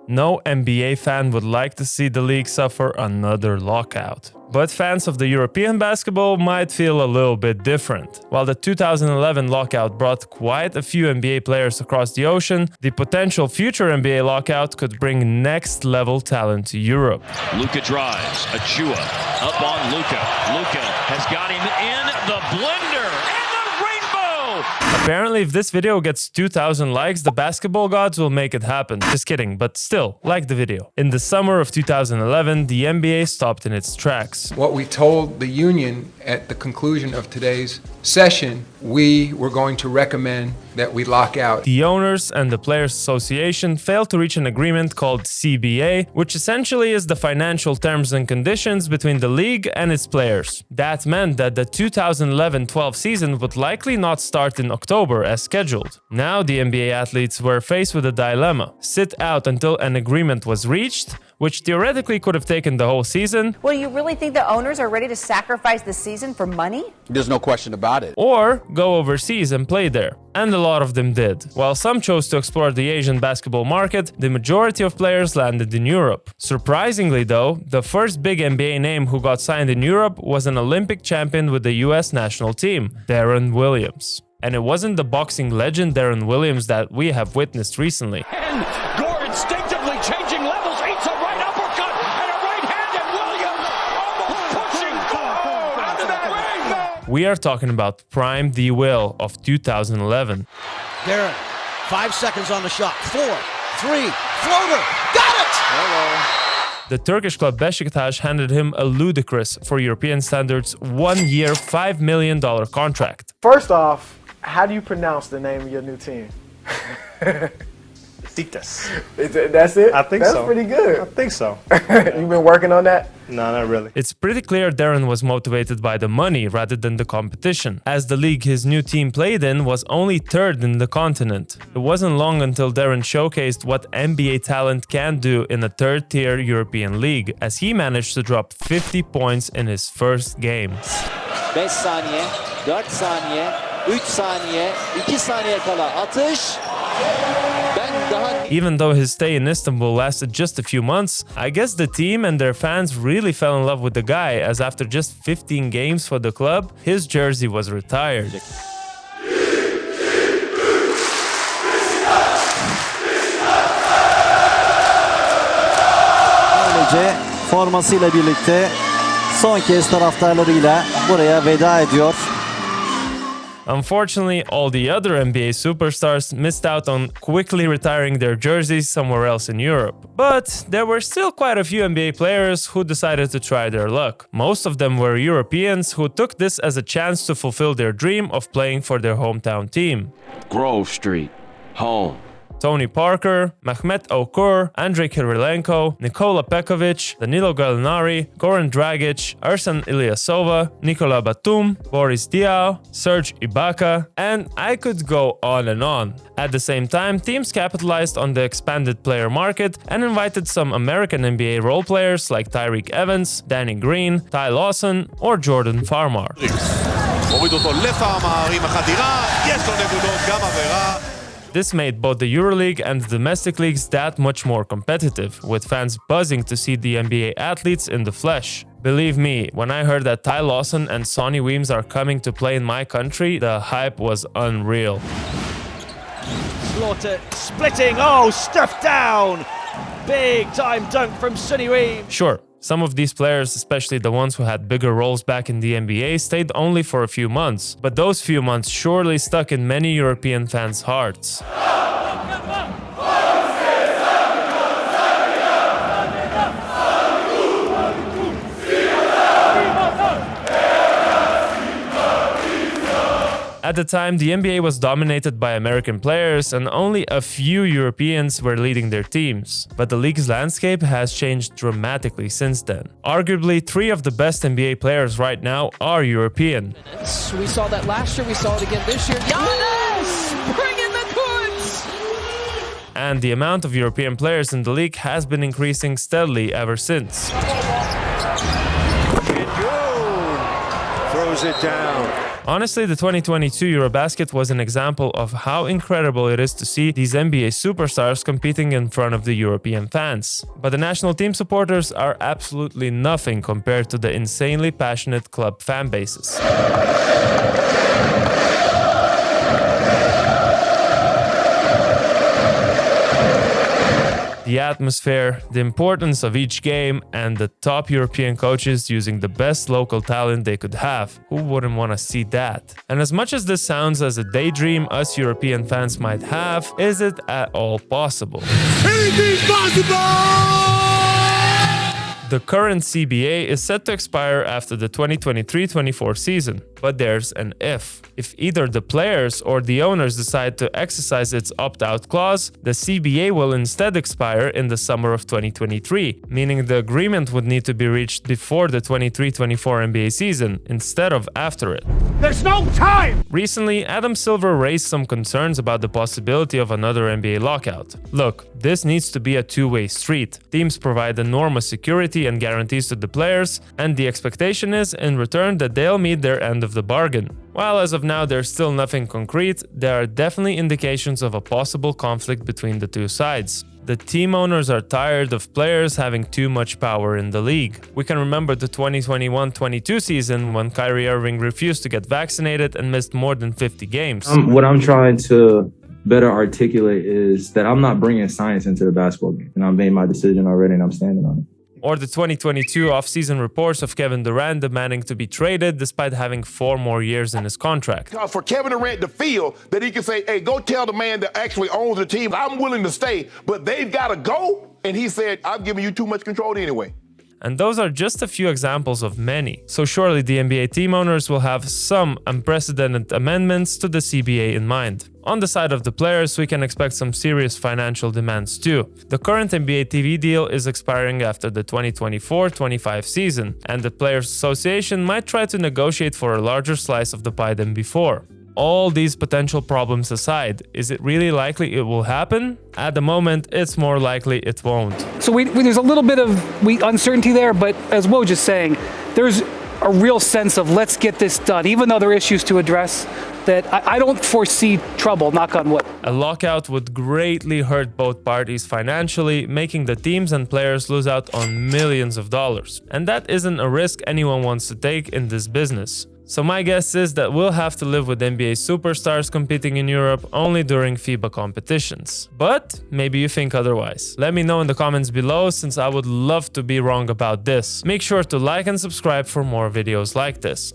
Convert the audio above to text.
No NBA fan would like to see the league suffer another lockout. But fans of the European basketball might feel a little bit different. While the 2011 lockout brought quite a few NBA players across the ocean, the potential future NBA lockout could bring next-level talent to Europe. Luka drives, Achua up on Luka. Luka has got him in the blender, and the rainbow! Apparently, if this video gets 2,000 likes, the basketball gods will make it happen. Just kidding, but still, like the video. In the summer of 2011, the NBA stopped in its tracks. What we told the union at the conclusion of today's session, we were going to recommend that we lock out. The owners and the Players Association failed to reach an agreement called CBA, which essentially is the financial terms and conditions between the league and its players. That meant that the 2011-12 season would likely not start in October as scheduled. Now the NBA athletes were faced with a dilemma: sit out until an agreement was reached, which theoretically could have taken the whole season. Well, you really think the owners are ready to sacrifice the season for money? There's no question about it. Or go overseas and play there. And a lot of them did. While some chose to explore the Asian basketball market, the majority of players landed in Europe. Surprisingly though, the first big NBA name who got signed in Europe was an Olympic champion with the US national team, Deron Williams. And it wasn't the boxing legend Deron Williams that we have witnessed recently. And Gore instinctively changing levels, eats a right uppercut and a right hand, and Williams almost pushing Gore out of that ring. We are talking about Prime the Will of 2011. Deron, 5 seconds on the shot. 4, 3, floater, got it! Hello. The Turkish club Beşiktaş handed him a ludicrous, for European standards, 1-year, $5 million contract. First off, how do you pronounce the name of your new team? Besiktas. That's it? I think That's so. pretty good. I think so. You've been working on that? No, not really. It's pretty clear Deron was motivated by the money rather than the competition, as the league his new team played in was only third in the continent. It wasn't long until Deron showcased what NBA talent can do in a third-tier European league, as he managed to drop 50 points in his first game. 5 saniye, 4 saniye, 3 saniye, 2 saniye kala atış. Even though his stay in Istanbul lasted just a few months, I guess the team and their fans really fell in love with the guy, as after just 15 games for the club, his jersey was retired. Böylece formasıyla birlikte son kez taraftarlarıyla buraya veda ediyor. Unfortunately, all the other NBA superstars missed out on quickly retiring their jerseys somewhere else in Europe. But there were still quite a few NBA players who decided to try their luck. Most of them were Europeans who took this as a chance to fulfill their dream of playing for their hometown team. Grove Street, home. Tony Parker, Mehmet Okur, Andrei Kirilenko, Nikola Pekovic, Danilo Gallinari, Goran Dragic, Ersan Ilyasova, Nikola Batum, Boris Diaw, Serge Ibaka, and I could go on and on. At the same time, teams capitalized on the expanded player market and invited some American NBA role players like Tyreke Evans, Danny Green, Ty Lawson, or Jordan Farmar. This made both the EuroLeague and the domestic leagues that much more competitive, with fans buzzing to see the NBA athletes in the flesh. Believe me, when I heard that Ty Lawson and Sonny Weems are coming to play in my country, the hype was unreal. Slaughter splitting, oh, stuffed down! Big time dunk from Sonny Weems. Sure, some of these players, especially the ones who had bigger roles back in the NBA, stayed only for a few months, but those few months surely stuck in many European fans' hearts. At the time, the NBA was dominated by American players and only a few Europeans were leading their teams. But the league's landscape has changed dramatically since then. Arguably, 3 of the best NBA players right now are European. We saw that last year, we saw it again this year. Giannis! Bring in the goods! And the amount of European players in the league has been increasing steadily ever since. Throws slows it down. Honestly, the 2022 Eurobasket was an example of how incredible it is to see these NBA superstars competing in front of the European fans. But the national team supporters are absolutely nothing compared to the insanely passionate club fan bases. The atmosphere, the importance of each game, and the top European coaches using the best local talent they could have. Who wouldn't want to see that? And as much as this sounds as a daydream us European fans might have, is it at all possible? Anything's possible! The current CBA is set to expire after the 2023-24 season, but there's an if. If either the players or the owners decide to exercise its opt-out clause, the CBA will instead expire in the summer of 2023, meaning the agreement would need to be reached before the 23-24 NBA season instead of after it. There's no time! Recently, Adam Silver raised some concerns about the possibility of another NBA lockout. Look, this needs to be a two-way street. Teams provide enormous security and guarantees to the players, and the expectation is, in return, that they'll meet their end of the bargain. While as of now there's still nothing concrete, there are definitely indications of a possible conflict between the two sides. The team owners are tired of players having too much power in the league. We can remember the 2021-22 season when Kyrie Irving refused to get vaccinated and missed more than 50 games. What I'm trying to better articulate is that I'm not bringing science into the basketball game, and I've made my decision already and I'm standing on it. Or the 2022 offseason reports of Kevin Durant demanding to be traded despite having 4 more years in his contract. For Kevin Durant to feel that he can say, hey, go tell the man that actually owns the team, I'm willing to stay, but they've got to go. And he said, I'm giving you too much control anyway. And those are just a few examples of many. So surely the NBA team owners will have some unprecedented amendments to the CBA in mind. On the side of the players, we can expect some serious financial demands too. The current NBA TV deal is expiring after the 2024-25 season, and the Players Association might try to negotiate for a larger slice of the pie than before. All these potential problems aside, is it really likely it will happen? At the moment, it's more likely it won't. So there's a little bit of uncertainty there, but as Woj is saying, there's a real sense of let's get this done, even though there are issues to address, that I don't foresee trouble, knock on wood. A lockout would greatly hurt both parties financially, making the teams and players lose out on millions of dollars. And that isn't a risk anyone wants to take in this business. So my guess is that we'll have to live with NBA superstars competing in Europe only during FIBA competitions. But maybe you think otherwise. Let me know in the comments below, since I would love to be wrong about this. Make sure to like and subscribe for more videos like this.